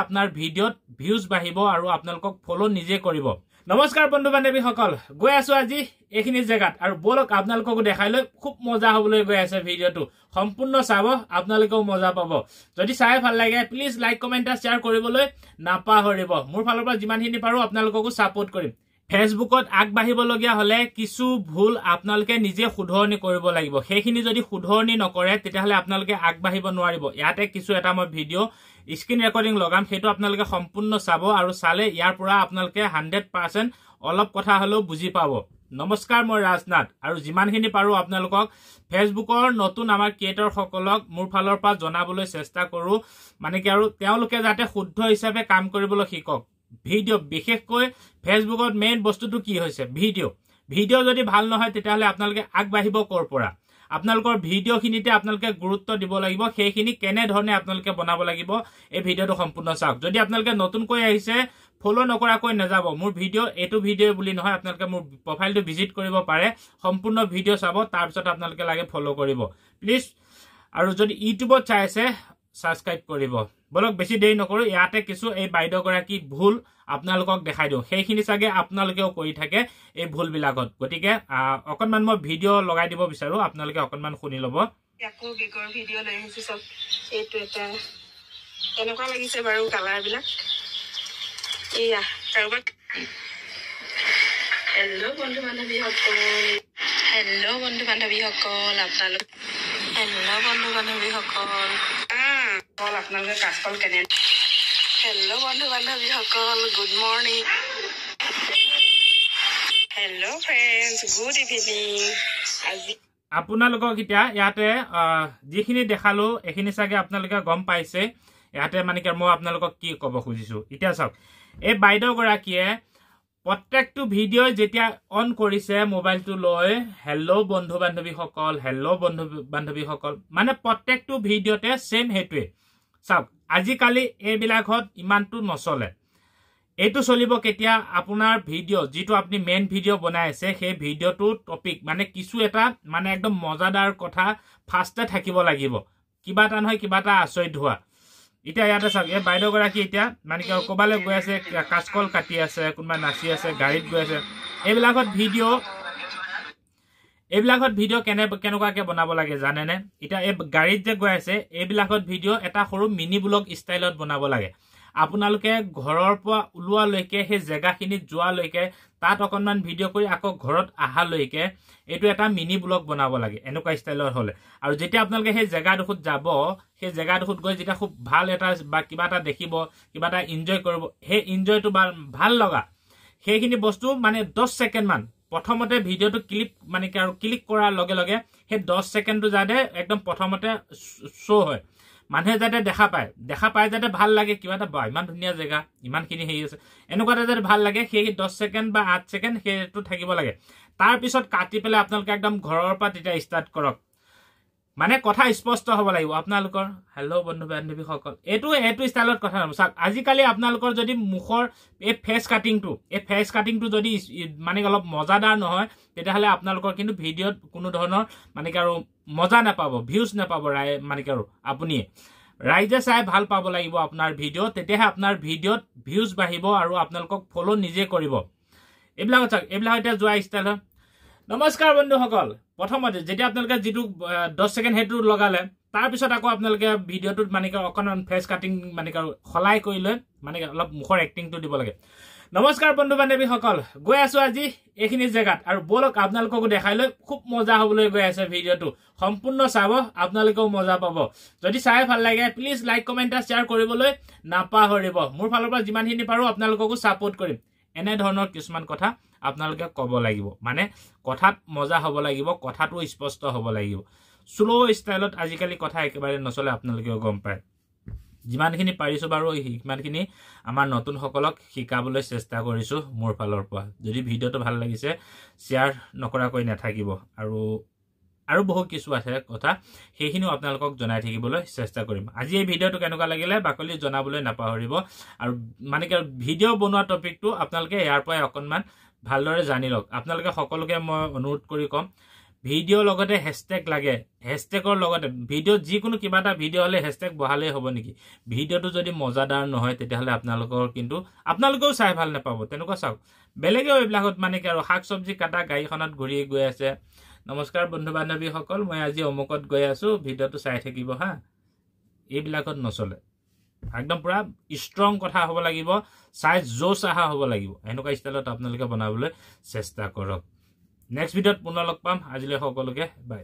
আপনাৰ ভিডিঅ'ত ভিউজ বাঢ়িব আৰু আপোনালোকক ফলো নিজে কৰিব নমস্কাৰ বন্ধু বান্ধৱীসকল গৈ আছো আজি এইখিনি জেগাত আৰু বলক আপোনালোকক দেখাই লৈ খুব মজা হ'বলৈ গৈ আছে ভিডিঅ'টো সম্পূৰ্ণ চাব আপোনালোকেও মজা পাব যদি চাই ভাল লাগে প্লিজ লাইক কমেন্ট আৰু শেয়াৰ কৰিবলৈ নাপাহৰিব মোৰ ফালৰ পৰা যিমানখিনি পাৰো আপোনালোককো সাপোৰ্ট কৰিম ফেসবুকত আগবাঢ়িবলগীয়া হলে কিছু ভুল আপোনালোকে নিজে শুধৰণি কৰিব লাগিব সেইখিনি যদি শুধৰণি নকৰে তেতিয়াহলে আপোনালোকে আগবাঢ়িব নোৱাৰিব ইয়াতে কিছু এটা মই ভিডিঅ' স্ক্ৰীন ৰেকৰ্ডিং লগাম সেইটো আপোনালোকে সম্পূৰ্ণ চাব আৰু চালে ইয়াৰ পৰা আপোনালোকে 100% অলপ কথা হলেও বুজি পাব নমস্কাৰ মই ৰাজনাথ আৰু যিমানখিনি পাৰো আপোনালোকক ফেসবুকৰ নতুন আমাৰ ক্ৰিয়েটৰ সকলক মোৰ ফালৰ পৰা জনাবলৈ চেষ্টা কৰো মানে কি আৰু তেওঁলোকে যাতে শুদ্ধ হিচাপে কাম কৰিবলৈ শিকক ভিডিঅ' বিশেষকৈ ফেসবুকত মেইন বস্তুটো কি হৈছে ভিডিঅ' যদি ভাল নহয় তেতিয়াহলে আপোনালোকে আগবাঢ়িব কৰ পৰা আপোনালোকৰ ভিডিঅ'খিনিতে আপোনালোকে গুৰুত্ব দিব লাগিব সেইখিনি কেনে ধৰণে আপোনালোকে বনাব লাগিব এই ভিডিঅ'টো সম্পূৰ্ণ চাওক যদি আপোনালোকে নতুনকৈ আহিছে ফলো নকৰাকৈ নাযাব মোৰ ভিডিঅ' এইটো ভিডিঅ' বুলি নহয় আপোনালোকে মোৰ প্ৰফাইলটো ভিজিট কৰিব পাৰে সম্পূৰ্ণ ভিডিঅ' চাব তাৰ পিছত আপোনালোকে লাগে ফলো কৰিব প্লিজ আৰু যদি ইউটিউবত চাই আছে সাবস্ক্ৰাইব কৰিব বলক বেছি দেৰি নকৰো ইয়াতে কিছু এই বাইদেউ গৰাকী ভুল আপোনালোকক দেখাই দিও সেইখিনি চাগে আপোনালোকেও কৰি থাকে এই ভুল বিলাকত গটিকে অকনমান মই ভিডিঅ' লগাই দিব বিচাৰো আপোনালোকে অকনমান শুনি লব ইয়াকো বেগৰ ভিডিঅ' লৈ আহিছো সব এইটো এটা এনেকুৱা লাগিছে বাৰু কালাৰ বিলাক ইয়া কাৰোবাক হেল্ল' বন্ধু বান্ধৱীসকল আপোনালোক আপোনালোকে কাজকল কেনে হেল্ল' বন্ধু বান্ধৱীসকল good morning hello' friends good evening আজি আপোনালোকক এতিয়া ইয়াতে যিখিনি দেখালো এইখিনি চাগে আপোনালোকে গম পাইছে ইয়াতে মানে কি মই আপোনালোকক কি ক'ব খুজিছো এতিয়া চাওক এই বাইদেউ গৰাকীয়ে প্ৰত্যেকটো ভিডিঅ' যেতিয়া অন কৰিছে মোবাইলটো লৈ হেল্ল' বন্ধু বান্ধৱীসকল মানে প্ৰত্যেকটো ভিডিঅ'তে সেম হেতুৱে চাওক আজিকালি এইবিলাকত ইমানটো নচলে এইটো চলিব কেতিয়া আপোনাৰ ভিডিঅ' যিটো আপুনি মেইন ভিডিঅ' বনাই আছে সেই ভিডিঅ'টো টপিক মানে কিছু এটা মানে একদম মজাদাৰ কথা ফাৰ্ষ্টে থাকিব লাগিব কিবা এটা নহয় কিবা এটা আচৰিত হোৱা এতিয়া ইয়াতে চাওক এই বাইদেউ গৰাকী এতিয়া মানে কি ক'বালৈ গৈ আছে কাচকল কাটি আছে কোনোবা নাচি আছে গাড়ীত গৈ আছে এইবিলাকত ভিডিঅ' কেনেকুৱাকে বনাব লাগে জানেনে এতিয়া এই গাড়ীত যে গৈ আছে এইবিলাকত ভিডিঅ' এটা সৰু মিনি ব্লগ ষ্টাইলত বনাব লাগে আপোনালোকে ঘৰৰ পৰা ওলোৱালৈকে সেই জেগাখিনিত যোৱালৈকে তাত অকনমান ভিডিঅ' কৰি আকৌ ঘৰত আহালৈকে এইটো এটা মিনি ব্লগ বনাব লাগে এনেকুৱা ষ্টাইলৰ হলে আৰু যেতিয়া আপোনালোকে সেই জেগাডোখৰত যাব সেই জেগাডোখৰত গৈ যেতিয়া খুব ভাল এটা বা কিবা এটা দেখিব কিবা এটা এনজয় কৰিব সেই এনজয়টো বা ভাল লগা সেইখিনি বস্তু মানে 10 ছেকেণ্ড মান প্ৰথমতে ভিডিঅ'টো ক্লিক কৰাৰ লগে লগে সেই 10 ছেকেণ্ডটো যাতে একদম প্ৰথমতে শ্ব' হয় মানুহে যাতে দেখা পায় যাতে ভাল লাগে কিবা এটা ইমান ধুনীয়া জেগা ইমানখিনি হেৰি আছে এনেকুৱা যাতে ভাল লাগে সেই 10 ছেকেণ্ড বা 8 ছেকেণ্ড সেইটো থাকিব লাগে তাৰ পিছত কাটি পেলাই আপোনালোকে একদম ঘৰৰ পৰা তেতিয়া ষ্টাৰ্ট কৰক মানে কথা স্পষ্ট হ'ব লাগিব আপোনালোকৰ হেল্ল' বন্ধু বান্ধৱীসকল এইটো ষ্টাইলত কথা নহয় চাওক আজিকালি আপোনালোকৰ যদি মুখৰ এই ফেচ কাটিংটো যদি মানে অলপ মজাদাৰ নহয় তেতিয়াহ'লে আপোনালোকৰ কিন্তু ভিডিঅ'ত কোনো ধৰণৰ মানে কি আৰু মজা নাপাব ভিউজ নাপাব মানে কি আৰু আপুনি ৰাইজে চাই ভাল পাব লাগিব আপোনাৰ ভিডিঅ' তেতিয়াহে আপোনাৰ ভিডিঅ'ত ভিউজ বাঢ়িব আৰু আপোনালোকক ফলো নিজে কৰিব এইবিলাক চাওক এইবিলাক এতিয়া যোৱা ষ্টাইল হয় নমস্কাৰ বন্ধুসকল প্ৰথমতে যেতিয়া আপোনালোকে যিটো 10 ছেকেণ্ড হেতু লগালে তাৰ পিছত আকৌ আপোনালোকে ভিডিঅ'টোত মানে অকনমান ফেচ কাটিং মানে খলাই কৰি লৈ মানে অলপ মুখৰ এক্টিংটো দিব লাগে নমস্কাৰ বন্ধু বান্ধৱীসকল গৈ আছো আজি এইখিনি জেগাত আৰু বলক আপোনালোকক দেখাই লৈ খুব মজা হ'বলৈ গৈ আছে ভিডিঅ'টো সম্পূৰ্ণ চাব আপোনালোকেও মজা পাব যদি চাই ভাল লাগে প্লিজ লাইক কমেন্ট আৰু শেয়াৰ কৰিবলৈ নাপাহৰিব মোৰ ফালৰ পৰা যিমানখিনি পাৰো আপোনালোককো সাপোৰ্ট কৰিম এনে ধৰণৰ কিছুমান কথা আপোনালোকে ক'ব লাগিব মানে কথাত মজা হ'ব লাগিব কথাটো স্পষ্ট হ'ব লাগিব স্লো ষ্টাইলত আজিকালি কথা একেবাৰে নচলে আপোনালোকেও গম পায় যিমানখিনি পাৰিছো বাৰু সিমানখিনি আমাৰ নতুন সকলক শিকাবলৈ চেষ্টা কৰিছো মোৰ ফালৰ পৰা যদি ভিডিঅ'টো ভাল লাগিছে শেয়াৰ নকৰাকৈ নাথাকিব আৰু বহু কিছু আছে কথা সেইখিনিও আপোনালোকক জনাই থাকিবলৈ চেষ্টা কৰিম আজি এই ভিডিঅ'টো কেনেকুৱা লাগিলে বাকলি জনাবলৈ নাপাহৰিব আৰু মানে কি ভিডিঅ' বনোৱা টপিকটো আপোনালোকে ইয়াৰ পৰাই অকনমান ভালদৰে জানি লওক আপোনালোকে সকলোকে মই অনুৰোধ কৰি কম ভিডিঅ' লগতে হেশটেগ লাগে হেশটেগৰ লগতে ভিডিঅ' যিকোনো কিবা এটা ভিডিঅ' হ'লে হেশটেগ বহালেই হ'ব নেকি ভিডিঅ'টো যদি মজাদাৰ নহয় তেতিয়াহ'লে আপোনালোকেও চাই ভাল নাপাব তেনেকুৱা চাওক বেলেগেও এইবিলাকত মানে কি আৰু শাক চব্জি কাটা গাড়ীখনত ঘূৰি গৈ আছে নমস্কাৰ বন্ধু বান্ধৱীসকল মই আজি অমুকত গৈ আছো ভিডিঅ'টো চাই থাকিব হা এইবিলাকত নচলে একদম পুৰা ষ্ট্ৰং কথা হ'ব লাগিব চাই জোচ আহা হ'ব লাগিব এনেকুৱা ষ্টাইলত আপোনালোকে বনাবলৈ চেষ্টা কৰক নেক্সট ভিডিঅ'ত পুনৰ লগ পাম আজিলৈ সকলোকে বাই